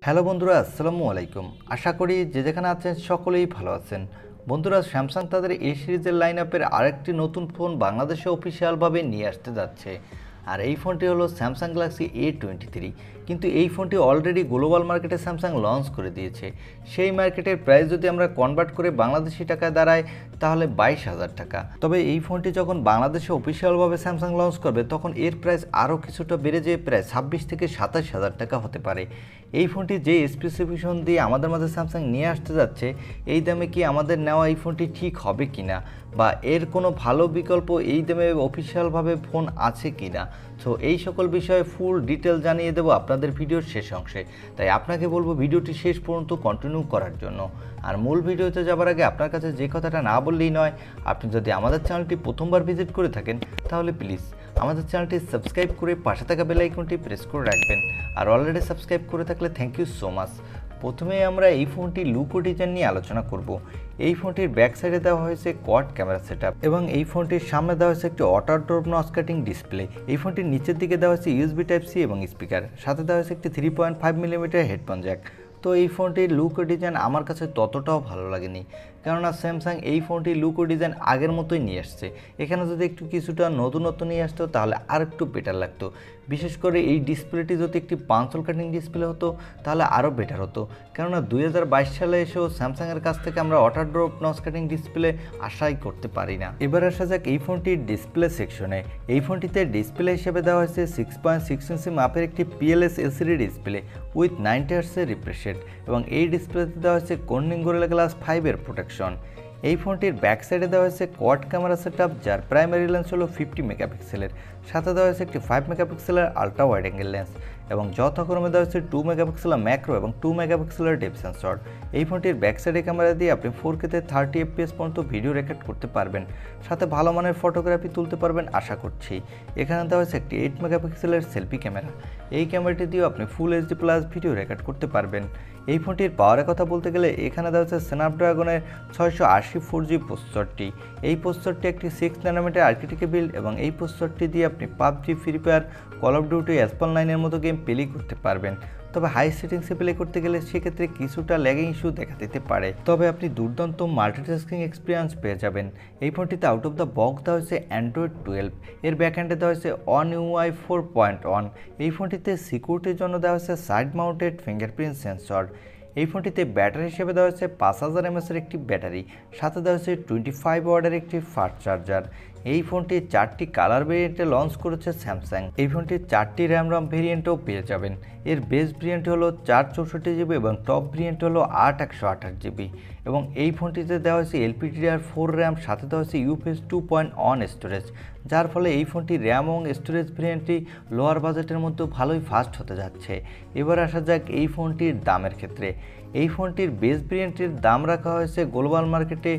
Hello বন্ধুরা, আসসালামু আলাইকুম। আশা করি যে যেখানে আছেন সকলেই ভালো আছেন। বন্ধুরা, স্যামসাং তাদের এই সিরিজের লাইন আপের আরেকটি নতুন ফোন বাংলাদেশে অফিসিয়ালভাবে নিয়ে আসতে যাচ্ছে। আর এই ফোনটি হলো স্যামসাং গ্যালাক্সি A23। কিন্তু এই ফোনটি অলরেডি গ্লোবাল মার্কেটে স্যামসাং লঞ্চ করে দিয়েছে। সেই মার্কেটের প্রাইস যদি আমরা কনভার্ট করে বাংলাদেশি টাকায় দাঁড়ায় তাহলে 22,000 টাকা। তবে এই ফোনটি যখন বাংলাদেশে অফিসিয়ালভাবে স্যামসাং লঞ্চ করবে তখন এর প্রাইস আরও কিছুটা বেড়ে যেয়ে প্রায় 26 থেকে 27,000 টাকা হতে পারে। এই ফোনটি যে স্পেসিফিকেশন দিয়ে আমাদের মাঝে স্যামসাং নিয়ে আসতে যাচ্ছে, এই দামে কি আমাদের নেওয়া এই ফোনটি ঠিক হবে কিনা, বা এর কোনো ভালো বিকল্প এই দামে অফিসিয়ালভাবে ফোন আছে কিনা। সো এই সকল বিষয়ে ফুল ডিটেল জানিয়ে দেবো আপনাদের ভিডিওর শেষ অংশে। তাই আপনাকে বলবো ভিডিওটি শেষ পর্যন্ত কন্টিনিউ করার জন্য। আর মূল ভিডিওতে যাবার আগে আপনার কাছে যে কথাটা না বললেই নয়, আপনি যদি আমাদের চ্যানেলটি প্রথমবার ভিজিট করে থাকেন তাহলে প্লিজ আমাদের চ্যানেলটি সাবস্ক্রাইব করে পাশে থাকা বেল আইকনটি প্রেস করে রাখবেন। আর অলরেডি সাবস্ক্রাইব করে থাকলে থ্যাংক ইউ সো মাচ। প্রথমে আমরা এই ফোনটির লুক ও ডিজাইন নিয়ে আলোচনা করব। এই ফোনটির ব্যাক সাইডে দেওয়া হয়েছে কোয়াড ক্যামেরা সেটআপ এবং এই ফোনটির সামনে দেওয়া হয়েছে একটি auto drop notch cutting display. এই ফোনটির নিচের দিকে দেওয়া হয়েছে ইউএসবি টাইপ সি এবং স্পিকার, সাথে দেওয়া হয়েছে একটি 3.5 মিলিমিটার হেডফোন জ্যাক। তো এই ফোনটির লুক ও ডিজাইন আমার কাছে ততটাও ভালো লাগেনি, কেননা স্যামসাং এই ফোনটির লুক ও ডিজাইন আগের মতোই নিয়ে আসছে। এখানে যদি একটু কিছুটা নতুনত্ব নিয়ে আসতো তাহলে আর একটু বেটার লাগতো। বিশেষ করে এই ডিসপ্লেটি যদি একটি পাঞ্চল কাটিং ডিসপ্লে হতো তাহলে আরও বেটার হতো, কেননা 2022 সালে এসেও স্যামসাংয়ের কাছ থেকে আমরা water drop notch cutting display আশাই করতে পারি না। এবার আসা যাক এই ফোনটির ডিসপ্লে সেকশনে। এই ফোনটিতে ডিসপ্লে হিসেবে দেওয়া হয়েছে 6.6 ইঞ্চি মাপের একটি পিএলএস এলসিডি ডিসপ্লে উইথ 90 হার্টজের রিফ্রেশ রেট এবং এই ডিসপ্লেতে দেওয়া হয়েছে কর্নিং গরিলা গ্লাস 5 এর প্রোটেকশন। এই ফোনটির ব্যাক সাইডে দেওয়া হয়েছে কোয়াড ক্যামেরা সেটআপ, যার প্রাইমারি লেন্স হলো 50 মেগাপিক্সেলের, সাথে দেওয়া হয়েছে একটি 5 মেগাপিক্সেলের আলট্রা ওয়াইড অ্যাঙ্গেল লেন্স এবং যথাক্রমে দেওয়া হয়েছে 2 মেগাপিক্সেলের ম্যাক্রো এবং 2 মেগাপিক্সেলের ডেপথ সেন্সর। এই ফোনটির ব্যাক সাইডে ক্যামেরা দিয়ে আপনি 4K তে 30 FPS পর্যন্ত ভিডিও রেকর্ড করতে পারবেন, সাথে ভালো মানের ফটোগ্রাফি তুলতে পারবেন আশা করছি। এখানে দেওয়া হয়েছে একটি 8 মেগাপিক্সেলের সেলফি ক্যামেরা। এই ক্যামেরাটি দিয়েও আপনি full HD plus video record করতে পারবেন। এই ফোনটির পাওয়ারের কথা বলতে গেলে এখানে দেওয়া হচ্ছে স্ন্যাপড্রাগনের 680 4G প্রসেসরটি। এই প্রসেসরটি একটি 6 ন্যানোমিটার আর্কিটেক্টে বিল্ড এবং এই প্রসেসরটি দিয়ে আপনি PUBG, free fire, call of duty, asphalt 9 এর মতো গেম প্লে করতে পারবেন। তবে হাই সেটিংসে প্লে করতে গেলে সেক্ষেত্রে কিছুটা ল্যাগিং ইস্যু দেখা দিতে পারে, তবে আপনি দুর্দান্ত মাল্টিটাস্কিং এক্সপিরিয়েন্স পেয়ে যাবেন। এই ফোনটিতে আউট অফ দ্য বক্স দেওয়া হয়েছে অ্যান্ড্রয়েড 12, এর ব্যাকহ্যান্ডে দেওয়া হয়েছে অন ইউআই 4.1। এই ফোনটিতে সিকিউরিটির জন্য দেওয়া হয়েছে সাইড মাউন্টেড ফিঙ্গারপ্রিন্ট সেন্সর। এই ফোনটিতে ব্যাটারি হিসেবে দেওয়া হয়েছে 5000 mAh একটি ব্যাটারি, সাথে দেওয়া হয়েছে 25 ওয়াটের একটি ফাস্ট চার্জার। এই ফোনটি 4টি কালার ভেরিয়েন্টে লঞ্চ করেছে স্যামসাং। এই ফোনটির 4টি র্যাম ভেরিয়েন্টও পেয়ে যাবেন। এর বেস ভেরিয়েন্ট হলো 464 জিবি এবং টপ ভেরিয়েন্ট হলো 8128 জিবি এবং এই ফোনটিতে দেওয়া হয়েছে LPDDR4 র্যাম, সাথে দেওয়া হয়েছে UFS 2.1 স্টোরেজ, যার ফলে এই ফোনটি র্যাম এবং স্টোরেজ ভেরিয়েন্টটি লোয়ার বাজেটের মধ্যে ভালোই ফাস্ট হতে যাচ্ছে। এবার আসা যাক এই ফোনটির দামের ক্ষেত্রে। এই ফোনটির বেস ভেরিয়েন্টের দাম রাখা হয়েছে গ্লোবাল মার্কেটে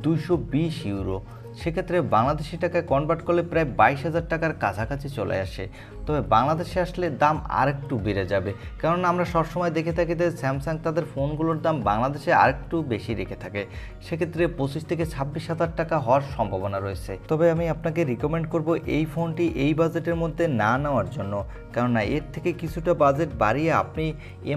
220 ইউরো। সেক্ষেত্রে বাংলাদেশি টাকায় কনভার্ট করলে প্রায় 22,000 টাকার কাছাকাছি চলে আসে। তবে বাংলাদেশে আসলে দাম আরেকটু বেড়ে যাবে, কারণ আমরা সবসময় দেখে থাকি যে স্যামসাং তাদের ফোনগুলোর দাম বাংলাদেশে আরেকটু বেশি রেখে থাকে। সেক্ষেত্রে 25 থেকে 26,000 টাকা হওয়ার সম্ভাবনা রয়েছে। তবে আমি আপনাকে রিকমেন্ড করব এই ফোনটি এই বাজেটের মধ্যে না নেওয়ার জন্য, কেননা এর থেকে কিছুটা বাজেট বাড়িয়ে আপনি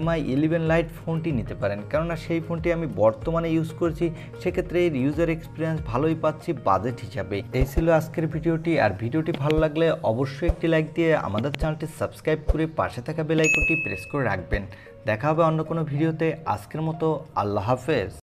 MI 11 লাইট ফোনটি নিতে পারেন, কেননা সেই ফোনটি আমি বর্তমানে ইউজ করছি। সেক্ষেত্রে এর ইউজার এক্সপিরিয়েন্স ভালোই পাচ্ছি বাজেট হিসাবে। এই ছিল আজকের ভিডিওটি। আর ভিডিওটি ভালো লাগলে অবশ্যই একটি লাইক দিয়ে আমাদের চ্যানেলটি সাবস্ক্রাইব করে পাশে থাকা বেল আইকনটি প্রেস করে রাখবেন। দেখা হবে অন্য কোনো ভিডিওতে। আজকের মতো আল্লাহ হাফেজ।